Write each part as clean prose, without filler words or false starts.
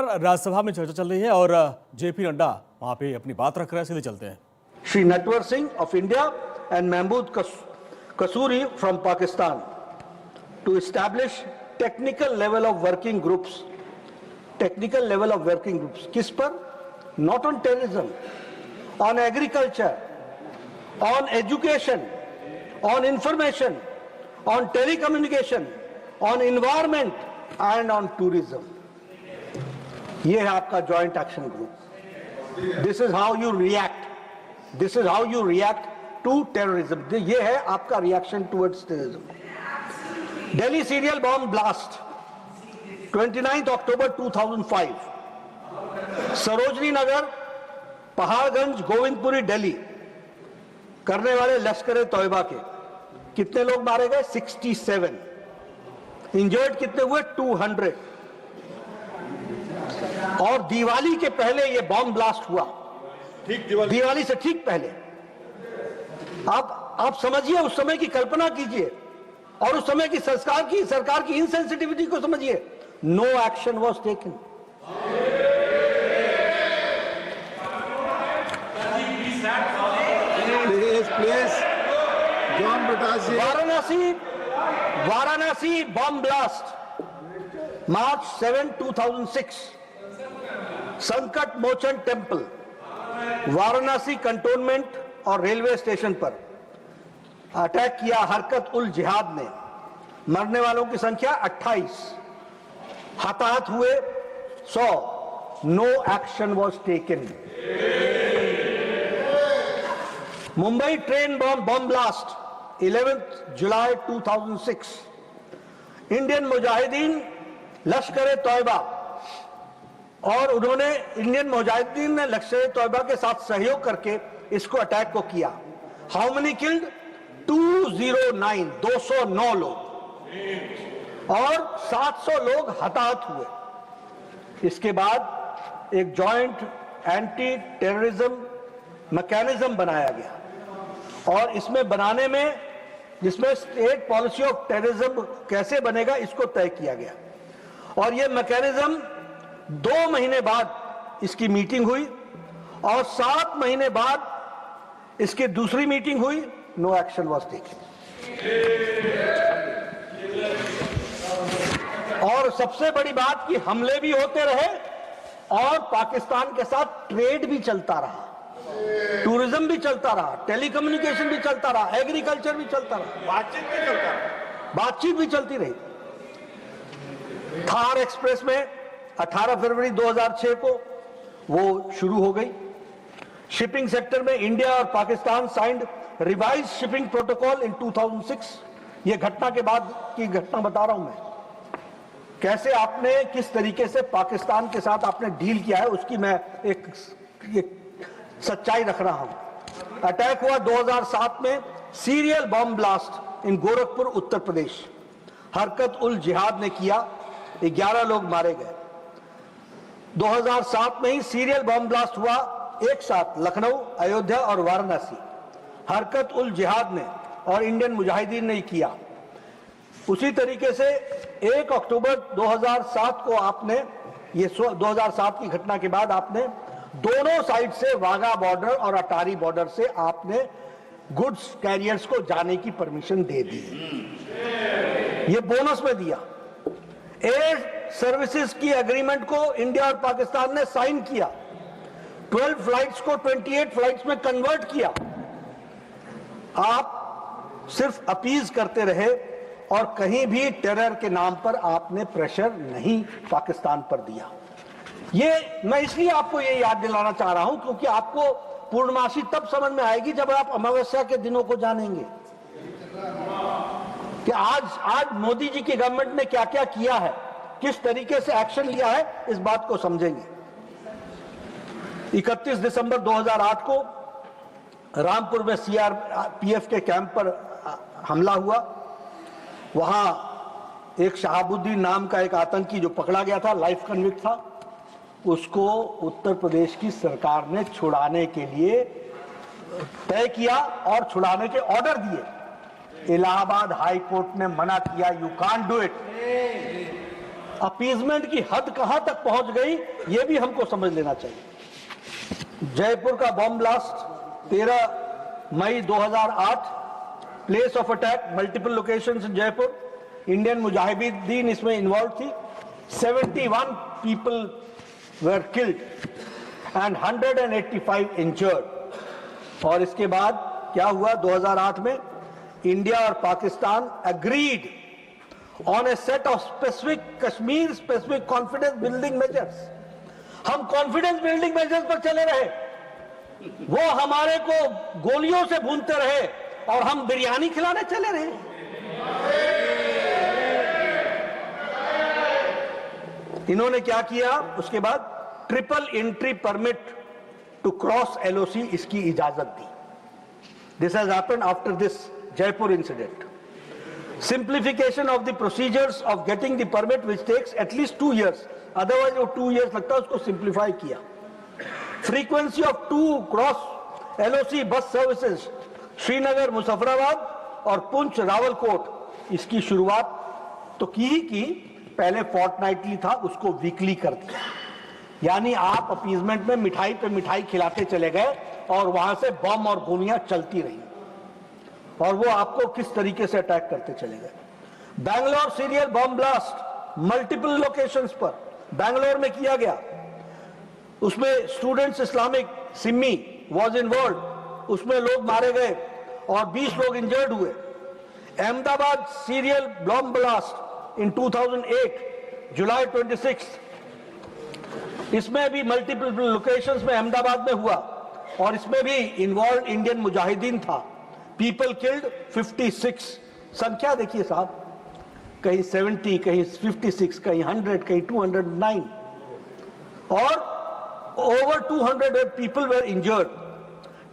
राज्यसभा में चर्चा चल रही है और जेपी नड्डा वहां पे अपनी बात रख रहे हैं। सीधे चलते हैं। Shri Natwar Singh of India and Mahmud Kasuri from Pakistan to establish technical level of working groups. Technical level of working groups किस पर? Not on terrorism, on agriculture, on education, on information, on telecommunication, on environment and on tourism. ये है आपका joint action group. This is how you react, this is how you react to terrorism. ये है आपका reaction towards terrorism. Delhi serial bomb blast 29 अक्टूबर 2005, सरोजनी नगर, पहाड़गंज, गोविंदपुरी, दिल्ली करने वाले लश्कर तौयबा के कितने लोग मारे गए? 67। इंजर्ड कितने हुए? 200। और दिवाली के पहले ये बॉम्ब ब्लास्ट हुआ, ठीक दिवाली से ठीक पहले। आप समझिए, उस समय की कल्पना कीजिए और उस समय की सरकार की इनसेंसिटिविटी को समझिए। No action was taken. Please John Brittas. Varanasi bomb blast March 7, 2006, Sankat Mochan temple, Varanasi cantonment और रेलवे स्टेशन पर अटैक किया हरकत उल जिहाद ने। मरने वालों की संख्या 28, हताहत हुए 100। No action was taken. Mumbai train bomb blast 11 जुलाई 2006, इंडियन मुजाहिदीन लश्कर तौयबा और उन्होंने इंडियन मुजाहिदीन ने लश्कर तौयबा के साथ सहयोग करके इसको अटैक को किया। How many killed? 209, 209 लोग और 700 लोग हताहत हुए। इसके बाद एक जॉइंट एंटी टेररिज्म मैकेनिज्म बनाया गया और इसमें बनाने में, जिसमें स्टेट पॉलिसी ऑफ टेररिज्म कैसे बनेगा इसको तय किया गया। और यह मैकेनिज्म 2 महीने बाद इसकी मीटिंग हुई और 7 महीने बाद इसकी दूसरी मीटिंग हुई। No action was taken. और सबसे बड़ी बात कि हमले भी होते रहे और पाकिस्तान के साथ ट्रेड भी चलता रहा, टूरिज्म भी चलता रहा, टेलीकम्युनिकेशन भी चलता रहा, एग्रीकल्चर भी चलता रहा, बातचीत भी चलती रही। थार एक्सप्रेस में 18 फरवरी 2006 को वो शुरू हो गई। शिपिंग सेक्टर में इंडिया और Pakistan signed revise shipping protocol इन 2006। ये घटना के बाद की घटना बता रहा हूं मैं, कैसे आपने किस तरीके से पाकिस्तान के साथ आपने डील किया है उसकी मैं एक सच्चाई रख रहा हूं। अटैक हुआ 2007 में, serial bomb blast in Gorakhpur Uttar Pradesh, हरकत उल जिहाद ने किया, 11 लोग मारे गए। 2007 में ही सीरियल बॉम्ब ब्लास्ट हुआ एक साथ लखनऊ, अयोध्या और वाराणसी। हरकत उल जिहाद ने और इंडियन मुजाहिदीन ने किया। उसी तरीके से 1 अक्टूबर 2007 को आपने, ये 2007 की घटना के बाद आपने दोनों साइड से वाघा बॉर्डर और अटारी बॉर्डर से आपने गुड्स कैरियर्स को जाने की परमिशन दे दी। ये बोनस में दिया। एयर सर्विसेज की एग्रीमेंट को इंडिया और पाकिस्तान ने साइन किया। 12 फ्लाइट्स को 28 फ्लाइट्स में कन्वर्ट किया। आप सिर्फ अपीज करते रहे और कहीं भी टेरर के नाम पर आपने प्रेशर नहीं पाकिस्तान पर दिया। ये मैं इसलिए आपको ये याद दिलाना चाह रहा हूं क्योंकि आपको पूर्णमासी तब समझ में आएगी जब आप अमावस्या के दिनों को जानेंगे कि आज मोदी जी की गवर्नमेंट ने क्या क्या किया है, किस तरीके से एक्शन लिया है, इस बात को समझेंगे। 31 दिसंबर 2008 को रामपुर में सीआरपीएफ के कैंप पर हमला हुआ। वहां एक शहाबुद्दीन नाम का एक आतंकी जो पकड़ा गया था, लाइफ कन्विक्ट था, उसको उत्तर प्रदेश की सरकार ने छुड़ाने के लिए तय किया और छुड़ाने के ऑर्डर दिए। इलाहाबाद हाई कोर्ट ने मना किया, you can't do it. Appeasement की हद कहां तक पहुंच गई यह भी हमको समझ लेना चाहिए। जयपुर का बॉम्ब ब्लास्ट 13 मई 2008, place of attack multiple locations in Jaipur, Indian Mujahideen इसमें इन्वॉल्व थी, 71 people were killed and 185 injured. और इसके बाद क्या हुआ 2008 में, इंडिया और Pakistan agreed on a set of specific Kashmir specific confidence building measures. हम कॉन्फिडेंस बिल्डिंग मेजर्स पर चले रहे, वो हमारे को गोलियों से भूनते रहे और हम बिरयानी खिलाने चले रहे। इन्होंने क्या किया उसके बाद, triple entry permit to cross LOC इसकी इजाजत दी। This has happened after this Jaipur incident. Simplification of the procedures of getting the permit which takes at least 2 years, otherwise वो 2 years लगता है, उसको सिंप्लीफाई किया। Frequency of 2 cross LOC bus services Srinagar Muzaffarabad और पुंछ रावलकोट, इसकी शुरुआत तो की ही की, पहले फोर्टनाइटली था उसको वीकली कर दिया। यानी आप अपीजमेंट में मिठाई पे मिठाई खिलाते चले गए और वहां से बम और गोलियां चलती रही और वो आपको किस तरीके से अटैक करते चले गए। Bangalore serial bomb blast multiple locations पर बैंगलोर में किया गया, उसमें students Islamic Simi was involve, उसमें लोग मारे गए और 20 लोग इंजर्ड हुए। Ahmedabad serial bomb blast in 2008 जुलाई 26, इसमें भी मल्टीपल लोकेशंस में अहमदाबाद में हुआ और इसमें भी इन्वॉल्व इंडियन मुजाहिदीन था। पीपल किल्ड 56, संख्या देखिए साहब, कहीं 70, कहीं 56, कहीं 100, कहीं 209 और over 200 people were injured.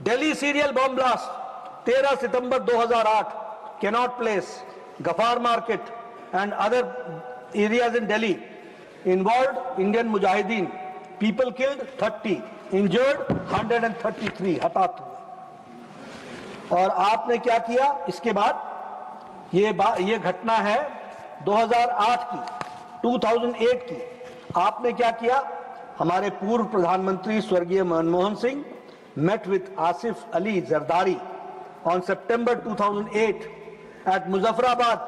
Delhi serial bomb blast 13 सितंबर 2008, Connaught Place, Ghaffar market and other areas in Delhi, involve Indian Mujahideen, people killed 30, injured 133, हताहत हुए। और आपने क्या किया इसके बाद, ये घटना है 2008 की, 2008 की। आपने क्या किया, हमारे पूर्व प्रधानमंत्री स्वर्गीय Manmohan Singh met with Asif Ali Zardari on September 2008 at Muzaffarabad,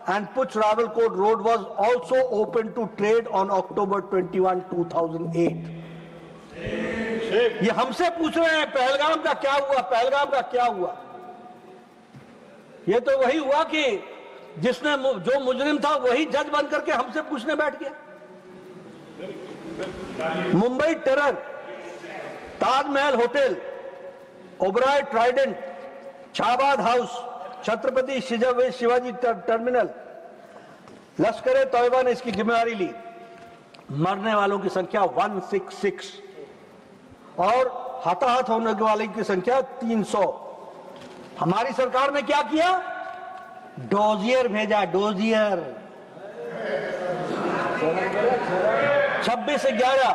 and Puch Rawalkot road was also open to trade on October 21, 2008. ये हमसे पूछ रहे हैं पहलगाम का क्या हुआ, पहलगाम का क्या हुआ। ये तो वही हुआ कि जिसने जो मुजरिम था वही जज बन करके हमसे पूछने बैठ गया। Mumbai terror, Taj Mahal hotel, Oberoi Trident, Shahbad house, Chhatrapati Shivaji terminal, Lashkar Taiba ने इसकी जिम्मेदारी ली। मरने वालों की संख्या 166 और हताहत होने वाले की संख्या 300। हमारी सरकार ने क्या किया, डोजियर भेजा, डोजियर 26/11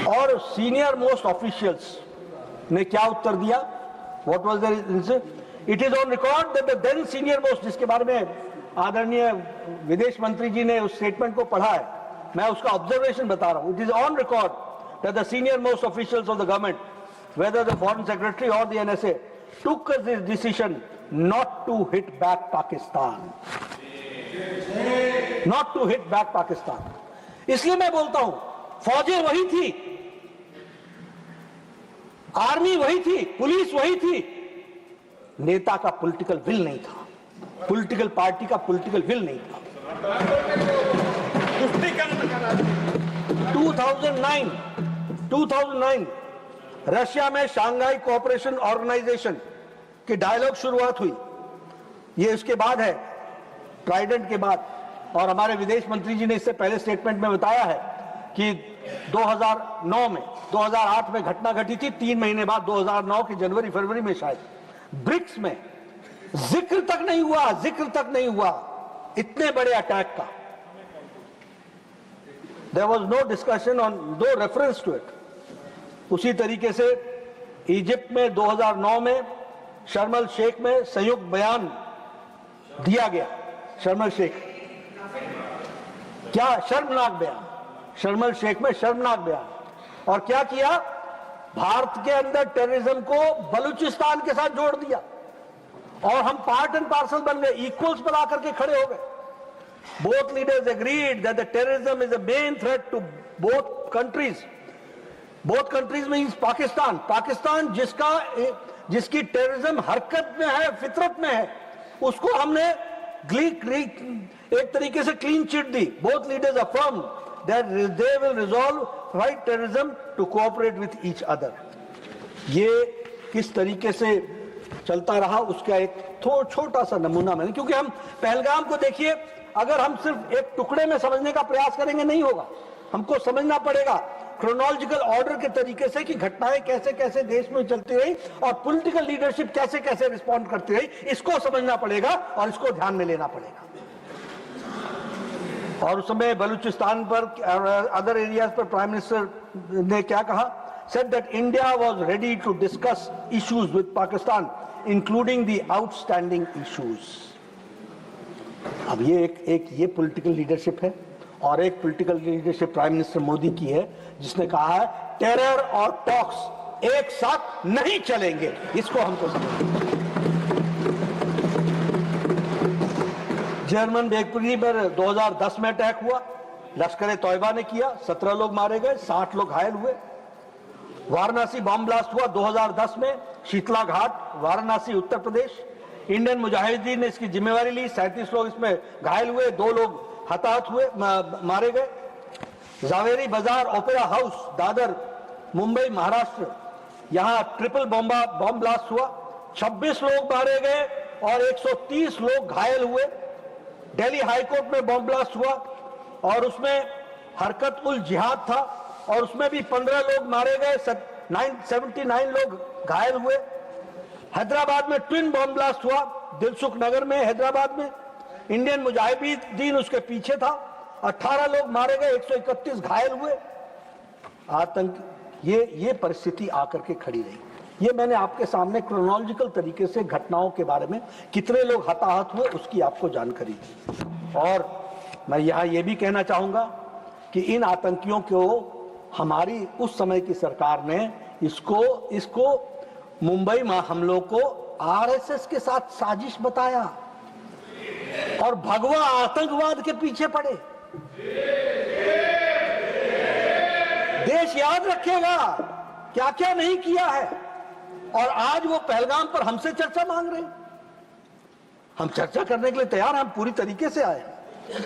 और सीनियर मोस्ट ऑफिशियल्स ने क्या उत्तर दिया, what was there, it is on record that the then senior most, जिसके बारे में आदरणीय विदेश मंत्री जी ने उस स्टेटमेंट को पढ़ा है, मैं उसका ऑब्जर्वेशन बता रहा हूं। It is on record that the senior most officials of the government, whether the foreign secretary और the NSA, took this decision not to hit back Pakistan, not to hit back Pakistan। इसलिए मैं बोलता हूं, फौजें वही थी, army वही थी, police वही थी, नेता का पॉलिटिकल विल नहीं था, पॉलिटिकल पार्टी का पॉलिटिकल विल नहीं था। 2009 रशिया में शांघाई कोऑपरेशन ऑर्गेनाइजेशन की डायलॉग शुरुआत हुई। ये उसके बाद है, ट्राइडेंट के बाद। और हमारे विदेश मंत्री जी ने इससे पहले स्टेटमेंट में बताया है कि 2009 में, 2008 में घटना घटी थी, 3 महीने बाद 2009 के जनवरी फरवरी में शायद ब्रिक्स में जिक्र तक नहीं हुआ, जिक्र तक नहीं हुआ इतने बड़े अटैक का। There was no discussion on, no reference to it. उसी तरीके से इजिप्ट में 2009 में शर्म अल शेख में संयुक्त बयान दिया गया। शर्म अल शेख, क्या शर्मनाक बयान, शर्म अल शेख में शर्मनाक बयान। और क्या किया, भारत के अंदर टेररिज्म को बलूचिस्तान के साथ जोड़ दिया और हम पार्ट एंड पार्सल बन गए, इक्वल्स पर आकर के खड़े हो गए। Both leaders agreed that the terrorism is a main threat to both countries. Both countries means Pakistan, Pakistan जिसकी टेररिज्म हरकत में है, फितरत में है, उसको हमने एक तरीके से क्लीन चिट दी। Both leaders affirm that they will resolve fight terrorism to cooperate with each other. ये किस तरीके से चलता रहा उसका एक छोटा सा नमूना मैंने, क्योंकि हम पहलगाम को देखिए, अगर हम सिर्फ एक टुकड़े में समझने का प्रयास करेंगे नहीं होगा, हमको समझना पड़ेगा क्रोनोलॉजिकल ऑर्डर के तरीके से कि घटनाएं कैसे कैसे देश में चलती रही और पॉलिटिकल लीडरशिप कैसे कैसे रिस्पॉन्ड करती रही, इसको समझना पड़ेगा और इसको ध्यान में लेना पड़ेगा। और उस समय बलूचिस्तान पर अदर एरियाज पर प्राइम मिनिस्टर ने क्या कहा, said that India was ready to discuss issues with Pakistan including the outstanding issues। अब ये एक ये पॉलिटिकल लीडरशिप है और एक political leadership prime minister Modi की है, जिसने कहा है टेरर और टॉक्स एक साथ नहीं चलेंगे। इसको हमको समझना। जर्मन बेगपुरी पर 2010 में अटैक हुआ, लश्कर तौयबा ने किया, 17 लोग मारे गए, 60 लोग घायल हुए। वाराणसी बम ब्लास्ट हुआ 2010 में, शीतला घाट, वाराणसी, उत्तर प्रदेश। इंडियन मुजाहिदीन ने इसकी जिम्मेवारी ली, 37 लोग इसमें घायल हुए, 2 लोग हताहत हुए, मारे गए। जावेरी बाजार ओपेरा हाउस, दादर, मुंबई, महाराष्ट्र, यहां ट्रिपल बम ब्लास्ट हुआ, 26 लोग मारे गए और 130 लोग घायल हुए। दिल्ली हाईकोर्ट में बम ब्लास्ट हुआ और उसमें हरकत उल जिहाद था और उसमें भी 15 लोग मारे गए, 79 लोग घायल हुए। हैदराबाद में ट्विन बम ब्लास्ट हुआ, दिलसुख नगर में, हैदराबाद में। इंडियन मुजाहिदीन उसके पीछे था, 18 लोग मारे गए, 131 घायल हुए। आतंक, ये परिस्थिति आकर के खड़ी रही। ये मैंने आपके सामने क्रोनोलॉजिकल तरीके से घटनाओं के बारे में कितने लोग हताहत हुए उसकी आपको जानकारी दी। और मैं यहां ये भी कहना चाहूंगा कि इन आतंकियों को हमारी उस समय की सरकार ने इसको मुंबई में हमलों को आरएसएस के साथ साजिश बताया और भगवा आतंकवाद के पीछे पड़े। देश याद रखेगा क्या क्या नहीं किया है और आज वो पहलगाम पर हमसे चर्चा मांग रहे हैं। हम चर्चा करने के लिए तैयार हैं, हम पूरी तरीके से आए हैं।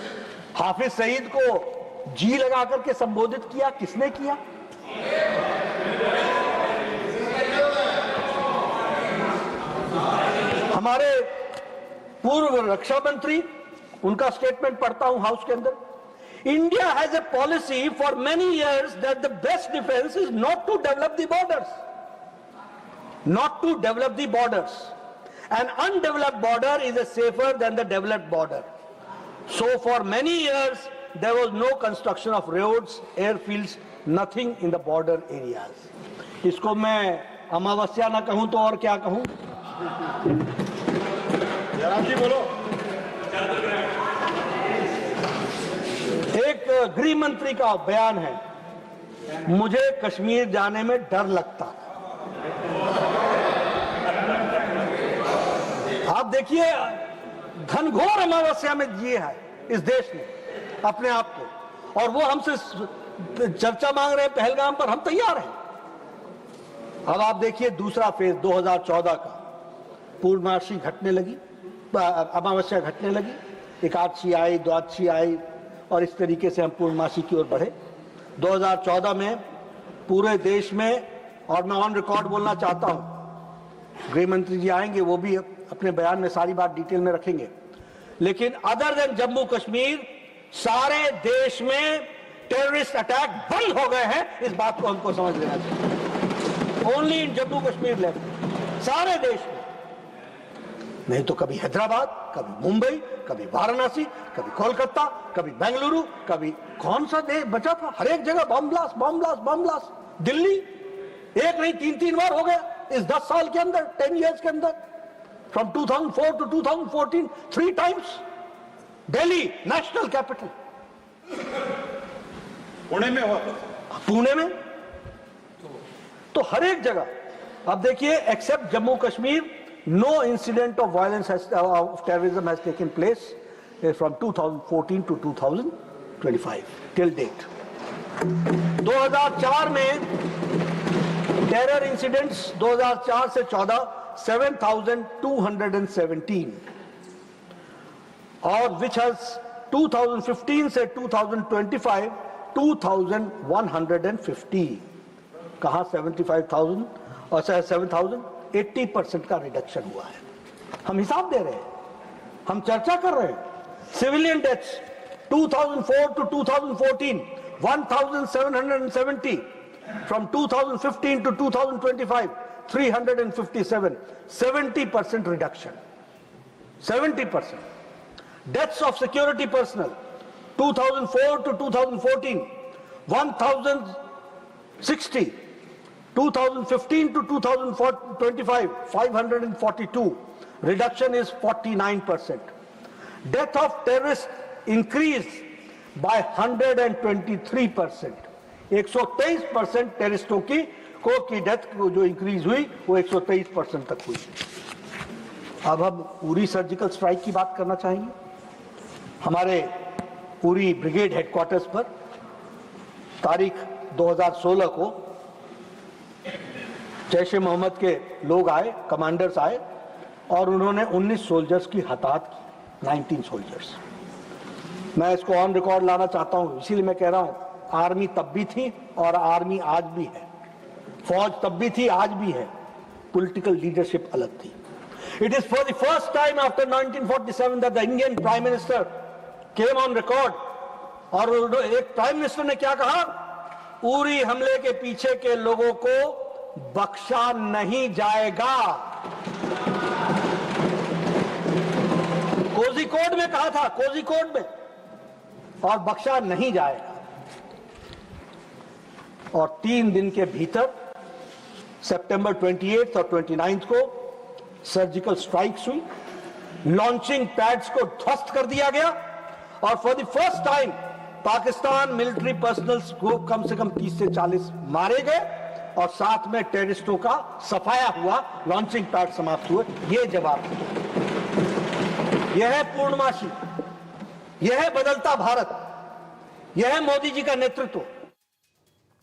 हाफिज सईद को जी लगा करके संबोधित किया, किसने किया? हमारे पूर्व रक्षा मंत्री, उनका स्टेटमेंट पढ़ता हूं हाउस के अंदर। India has a policy for many years that the best defence is not to develop the borders, not to develop the borders. An undeveloped border is safer than the developed border. So for many years there was no construction of roads, airfields, nothing in the border areas. इसको मैं अमावस्या ना कहूं तो और क्या कहूं? जी बोलो। एक गृह मंत्री का बयान है, मुझे कश्मीर जाने में डर लगता। आप देखिए घनघोर अमावस्या में जिए है इस देश ने अपने आप को, और वो हमसे चर्चा मांग रहे हैं पहलगाम पर। हम तैयार हैं। अब आप देखिए दूसरा फेज 2014 का, पूर्णमासी घटने लगी, अमावस्या घटने लगी, एकादशी आई, द्वादशी आई और इस तरीके से हम पूर्णमासी की ओर बढ़े। 2014 में पूरे देश में, और मैं ऑन रिकॉर्ड बोलना चाहता हूं, गृह मंत्री जी आएंगे, वो भी अपने बयान में सारी बात डिटेल में रखेंगे, लेकिन अदर देन जम्मू कश्मीर सारे देश में टेररिस्ट अटैक बंद हो गए हैं। इस बात को हमको समझ लेना चाहिए। Only in Jammu Kashmir level, सारे देश में नहीं तो कभी हैदराबाद, कभी मुंबई, कभी वाराणसी, कभी कोलकाता, कभी बेंगलुरु, कभी कौन सा देश बचा था, हर एक जगह bomb blast, bomb blast, bomb blast. Delhi एक नहीं, 3 बार हो गया इस 10 साल के अंदर, 10 years के अंदर, from 2004 to 2014, 3 times. Delhi national capital, Pune में हुआ, पुणे में, तो हर एक जगह अब देखिए, except Jammu Kashmir, no incident of violence of terrorism has taken place from 2014 to 2025 till date. 2004 में टेरर इंसिडेंट्स 2004 से 14 7,217 और विच हैज 2015 से 2025 2,150. कहां 75,000 और 7,000, 80% का रिडक्शन हुआ है. हम हिसाब दे रहे हैं, हम चर्चा कर रहे हैं. Civilian deaths 2004 to 2014 1,770. From 2015 to 2025 357. 70% reduction. 70%. Deaths of security personnel 2004 to 2014 1,060. 2015 to 2025 542. Reduction is 49%. Death of terrorists increased by 123%. 123% टेररिस्टों की डेथ जो इंक्रीज हुई वो 123% तक हुई. अब हम उरी सर्जिकल स्ट्राइक की बात करना चाहेंगे. हमारे उरी ब्रिगेड हेडक्वार्टर्स पर तारीख 2016 को जैश ए मोहम्मद के लोग आए, कमांडर्स आए और उन्होंने 19 सोल्जर्स की हताहत की. 19 सोल्जर्स. मैं इसको ऑन रिकॉर्ड लाना चाहता हूं, इसीलिए मैं कह रहा हूं, आर्मी तब भी थी और आर्मी आज भी है. फौज तब भी थी, आज भी है. पॉलिटिकल लीडरशिप अलग थी. It is for the first time after 1947 that the Indian prime minister came on record और एक प्राइम मिनिस्टर ने क्या कहा, उरी हमले के पीछे के लोगों को बख्शा नहीं जाएगा. कोझिकोड में कहा था, कोझिकोड में, और बख्शा नहीं जाएगा. और 3 दिन के भीतर सितंबर 28 और 29 को सर्जिकल स्ट्राइक्स हुई. लॉन्चिंग पैड्स को ध्वस्त कर दिया गया और for the first time Pakistan military personnels को कम से कम 30 से 40 मारे गए और साथ में टेररिस्टों का सफाया हुआ. लॉन्चिंग पैड समाप्त हुए. यह जवाब, यह है पूर्णमासी, यह है बदलता भारत, यह है मोदी जी का नेतृत्व.